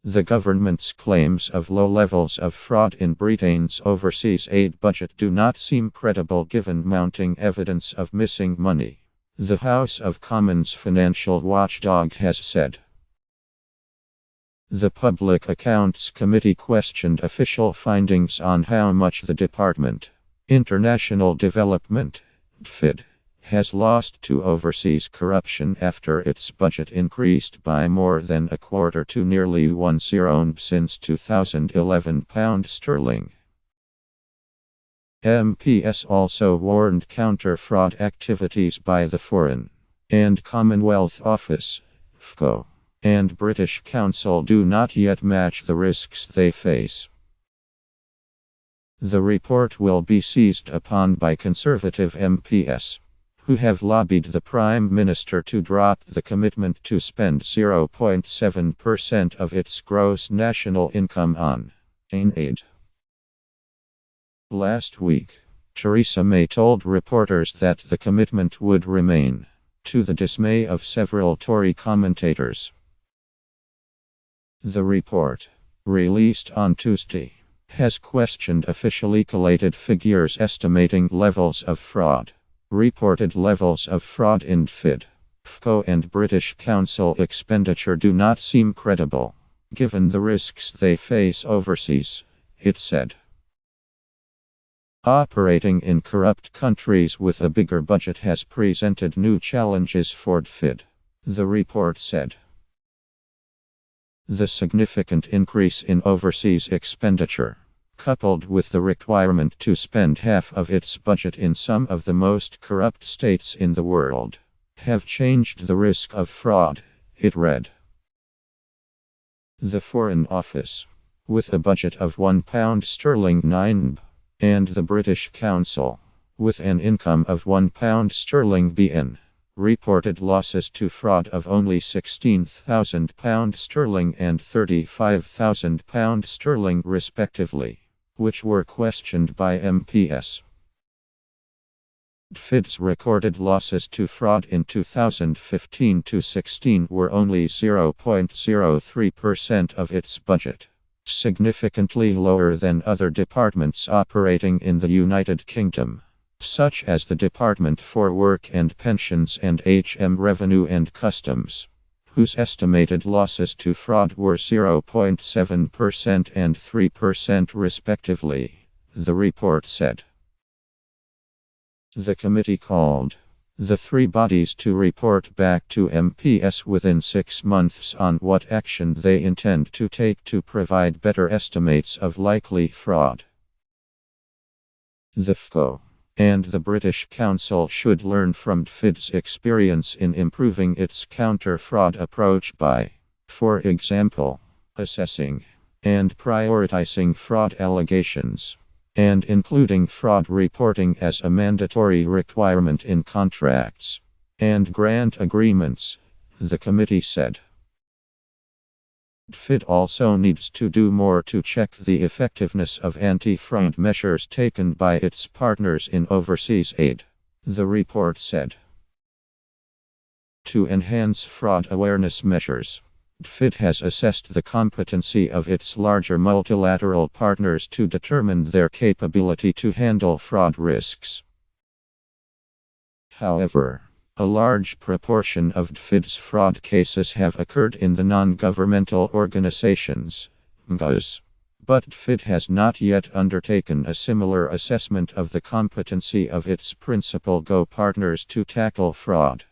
The government's claims of low levels of fraud in Britain's overseas aid budget do not seem credible given mounting evidence of missing money, the House of Commons financial watchdog has said. The Public Accounts Committee questioned official findings on how much the Department, International Development, DFID, has lost to overseas corruption after its budget increased by more than a quarter to nearly £10 since 2011 £sterling. MPS also warned counter-fraud activities by the Foreign and Commonwealth Office, FCO, and British Council do not yet match the risks they face. The report will be seized upon by Conservative MPs, who have lobbied the Prime Minister to drop the commitment to spend 0.7% of its gross national income on aid. Last week, Theresa May told reporters that the commitment would remain, to the dismay of several Tory commentators. The report, released on Tuesday, has questioned officially collated figures estimating levels of fraud. Reported levels of fraud in DFID, FCO and British Council expenditure do not seem credible, given the risks they face overseas, it said. Operating in corrupt countries with a bigger budget has presented new challenges for DFID, the report said. The significant increase in overseas expenditure, coupled with the requirement to spend half of its budget in some of the most corrupt states in the world, have changed the risk of fraud, it read. The Foreign Office, with a budget of £1 9b, and the British Council, with an income of £1 bn, reported losses to fraud of only £16,000 and £35,000 respectively, which were questioned by MPs. DFID's recorded losses to fraud in 2015-16 were only 0.03% of its budget, significantly lower than other departments operating in the United Kingdom, such as the Department for Work and Pensions and Revenue and Customs, whose estimated losses to fraud were 0.7% and 3% respectively, the report said. The committee called the three bodies to report back to MPs within 6 months on what action they intend to take to provide better estimates of likely fraud. The FCO and the British Council should learn from DFID's experience in improving its counter-fraud approach by, for example, assessing and prioritizing fraud allegations, and including fraud reporting as a mandatory requirement in contracts and grant agreements, the committee said. DFID also needs to do more to check the effectiveness of anti-fraud measures taken by its partners in overseas aid, the report said. To enhance fraud awareness measures, DFID has assessed the competency of its larger multilateral partners to determine their capability to handle fraud risks. However, a large proportion of DFID's fraud cases have occurred in the non-governmental organizations, NGOs, but DFID has not yet undertaken a similar assessment of the competency of its principal Go partners to tackle fraud.